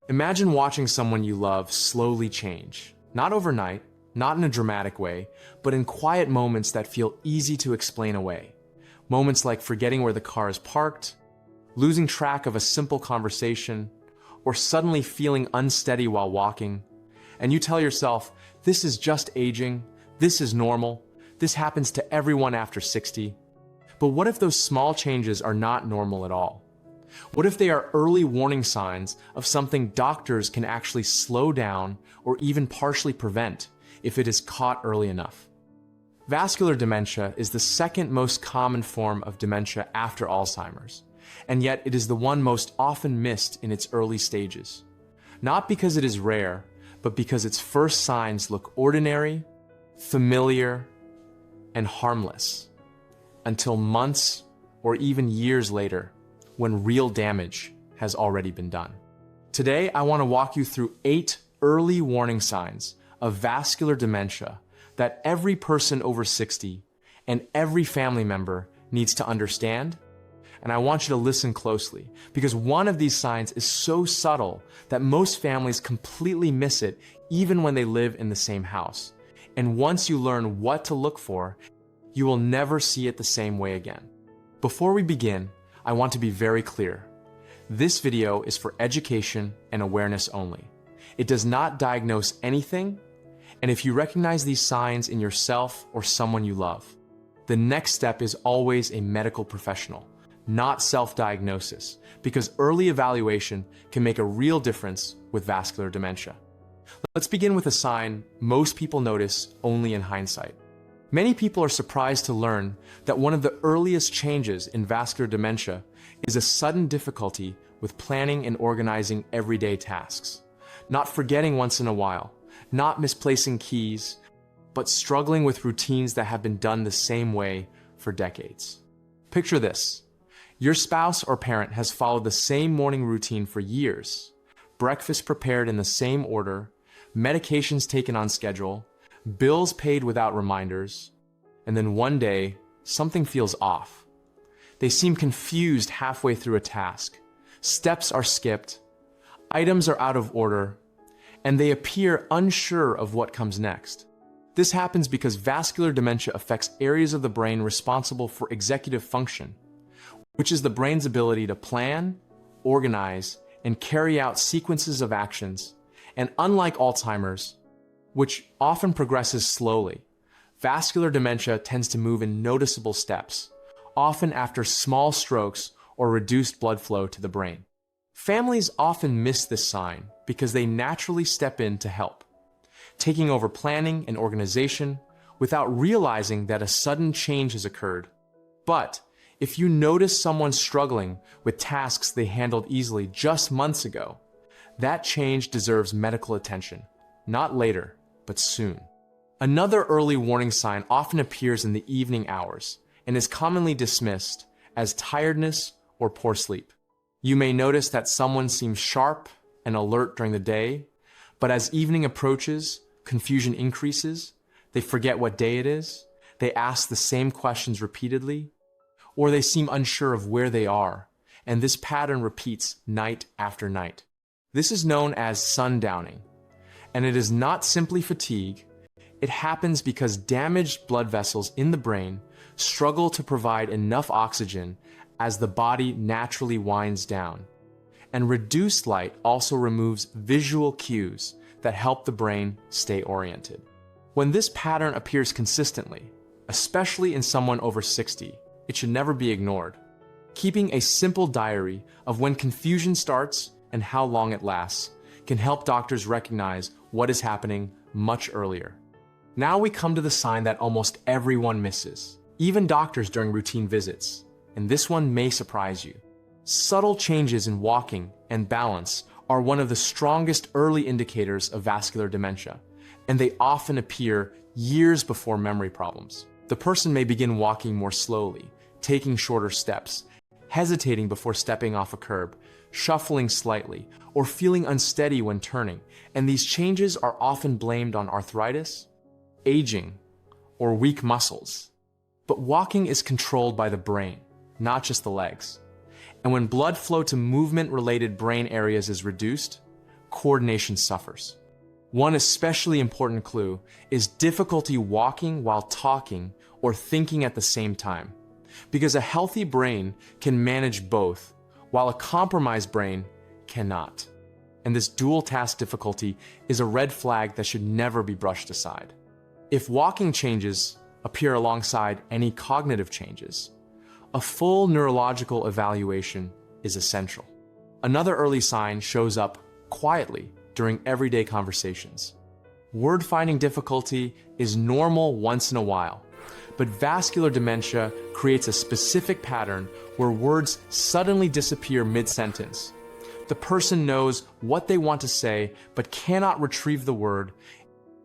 Imagine watching someone you love slowly change. Not overnight, not in a dramatic way, but in quiet moments that feel easy to explain away. Moments like forgetting where the car is parked, losing track of a simple conversation, or suddenly feeling unsteady while walking. And you tell yourself, this is just aging, this is normal, this happens to everyone after 60. But what if those small changes are not normal at all? What if they are early warning signs of something doctors can actually slow down or even partially prevent if it is caught early enough? Vascular dementia is the second most common form of dementia after Alzheimer's, and yet it is the one most often missed in its early stages. Not because it is rare, but because its first signs look ordinary, familiar, and harmless, until months or even years later, when real damage has already been done. Today, I want to walk you through 8 early warning signs of vascular dementia that every person over 60 and every family member needs to understand. And I want you to listen closely, because one of these signs is so subtle that most families completely miss it even when they live in the same house. And once you learn what to look for, you will never see it the same way again. Before we begin, I want to be very clear. This video is for education and awareness only. It does not diagnose anything, and if you recognize these signs in yourself or someone you love, the next step is always a medical professional, not self-diagnosis, because early evaluation can make a real difference with vascular dementia. Let's begin with a sign most people notice only in hindsight. Many people are surprised to learn that one of the earliest changes in vascular dementia is a sudden difficulty with planning and organizing everyday tasks. Not forgetting once in a while, not misplacing keys, but struggling with routines that have been done the same way for decades. Picture this. Your spouse or parent has followed the same morning routine for years. Breakfast prepared in the same order, medications taken on schedule, bills paid without reminders, and then one day, something feels off. They seem confused halfway through a task. Steps are skipped, items are out of order, and they appear unsure of what comes next. This happens because vascular dementia affects areas of the brain responsible for executive function, which is the brain's ability to plan, organize, and carry out sequences of actions. And unlike Alzheimer's, which often progresses slowly, vascular dementia tends to move in noticeable steps, often after small strokes or reduced blood flow to the brain. Families often miss this sign because they naturally step in to help, taking over planning and organization without realizing that a sudden change has occurred. But if you notice someone struggling with tasks they handled easily just months ago, that change deserves medical attention, not later, but soon. Another early warning sign often appears in the evening hours and is commonly dismissed as tiredness or poor sleep. You may notice that someone seems sharp and alert during the day, but as evening approaches, confusion increases, they forget what day it is, they ask the same questions repeatedly, or they seem unsure of where they are, and this pattern repeats night after night. This is known as sundowning, and it is not simply fatigue. It happens because damaged blood vessels in the brain struggle to provide enough oxygen as the body naturally winds down. And reduced light also removes visual cues that help the brain stay oriented. When this pattern appears consistently, especially in someone over 60, it should never be ignored. Keeping a simple diary of when confusion starts and how long it lasts can help doctors recognize what is happening much earlier. Now we come to the sign that almost everyone misses, even doctors during routine visits, and this one may surprise you. Subtle changes in walking and balance are one of the strongest early indicators of vascular dementia, and they often appear years before memory problems. The person may begin walking more slowly, taking shorter steps, hesitating before stepping off a curb, shuffling slightly, or feeling unsteady when turning, and these changes are often blamed on arthritis, aging, or weak muscles. But walking is controlled by the brain, not just the legs. And when blood flow to movement-related brain areas is reduced, coordination suffers. One especially important clue is difficulty walking while talking or thinking at the same time, because a healthy brain can manage both, while a compromised brain cannot. And this dual task difficulty is a red flag that should never be brushed aside. If walking changes appear alongside any cognitive changes, a full neurological evaluation is essential. Another early sign shows up quietly during everyday conversations. Word-finding difficulty is normal once in a while, but vascular dementia creates a specific pattern where words suddenly disappear mid-sentence. The person knows what they want to say but cannot retrieve the word,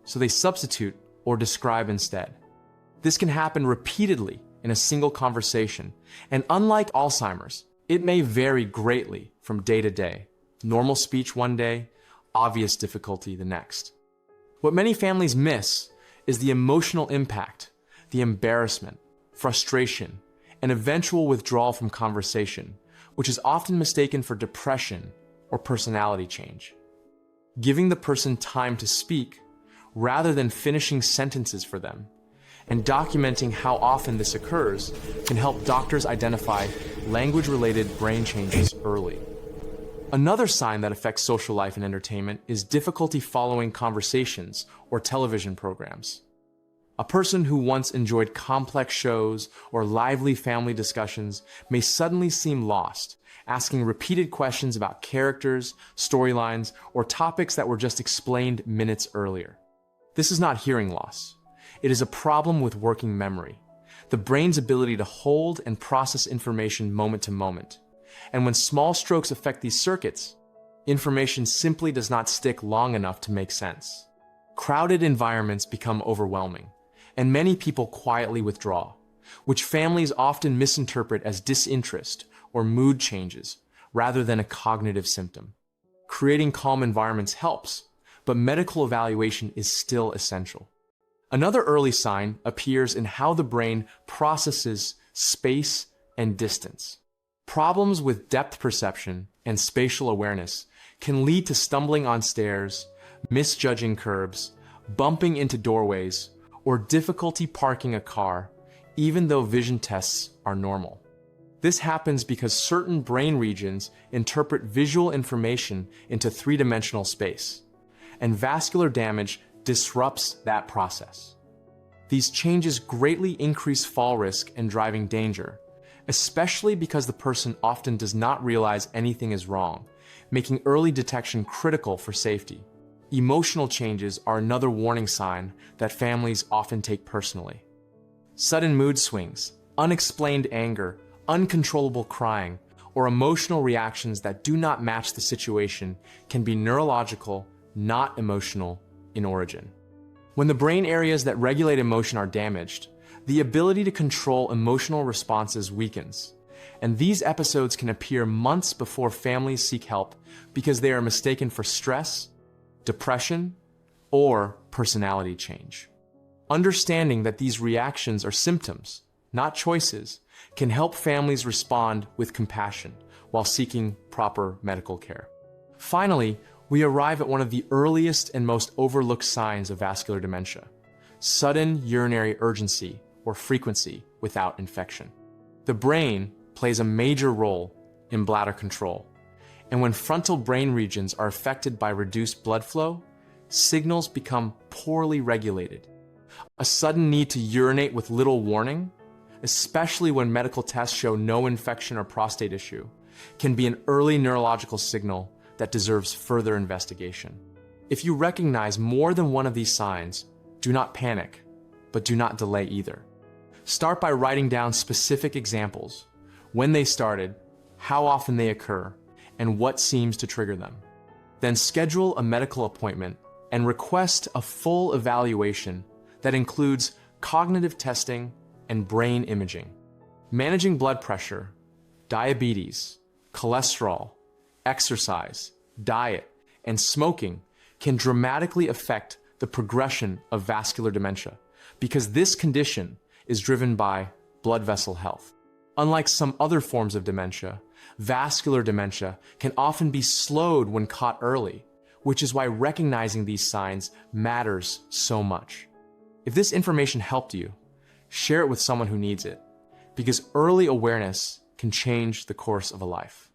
so they substitute or describe instead. This can happen repeatedly in a single conversation, and unlike Alzheimer's, it may vary greatly from day to day. Normal speech one day, obvious difficulty the next. What many families miss is the emotional impact, the embarrassment, frustration, and eventual withdrawal from conversation, which is often mistaken for depression or personality change. Giving the person time to speak, rather than finishing sentences for them, and documenting how often this occurs can help doctors identify language-related brain changes early. Another sign that affects social life and entertainment is difficulty following conversations or television programs. A person who once enjoyed complex shows or lively family discussions may suddenly seem lost, asking repeated questions about characters, storylines, or topics that were just explained minutes earlier. This is not hearing loss. It is a problem with working memory, the brain's ability to hold and process information moment to moment. And when small strokes affect these circuits, information simply does not stick long enough to make sense. Crowded environments become overwhelming, and many people quietly withdraw, which families often misinterpret as disinterest or mood changes rather than a cognitive symptom. Creating calm environments helps, but medical evaluation is still essential. Another early sign appears in how the brain processes space and distance. Problems with depth perception and spatial awareness can lead to stumbling on stairs, misjudging curbs, bumping into doorways, or difficulty parking a car, even though vision tests are normal. This happens because certain brain regions interpret visual information into three-dimensional space, and vascular damage disrupts that process. These changes greatly increase fall risk and driving danger, especially because the person often does not realize anything is wrong, making early detection critical for safety. Emotional changes are another warning sign that families often take personally. Sudden mood swings, unexplained anger, uncontrollable crying, or emotional reactions that do not match the situation can be neurological, not emotional, in origin. When the brain areas that regulate emotion are damaged, the ability to control emotional responses weakens, and these episodes can appear months before families seek help because they are mistaken for stress, depression, or personality change. Understanding that these reactions are symptoms, not choices, can help families respond with compassion while seeking proper medical care. Finally, we arrive at one of the earliest and most overlooked signs of vascular dementia: sudden urinary urgency or frequency without infection. The brain plays a major role in bladder control, and when frontal brain regions are affected by reduced blood flow, signals become poorly regulated. A sudden need to urinate with little warning, especially when medical tests show no infection or prostate issue, can be an early neurological signal that deserves further investigation. If you recognize more than one of these signs, do not panic, but do not delay either. Start by writing down specific examples, when they started, how often they occur, and what seems to trigger them. Then schedule a medical appointment and request a full evaluation that includes cognitive testing and brain imaging. Managing blood pressure, diabetes, cholesterol, exercise, diet, and smoking can dramatically affect the progression of vascular dementia because this condition is driven by blood vessel health. Unlike some other forms of dementia, vascular dementia can often be slowed when caught early, which is why recognizing these signs matters so much. If this information helped you, share it with someone who needs it, because early awareness can change the course of a life.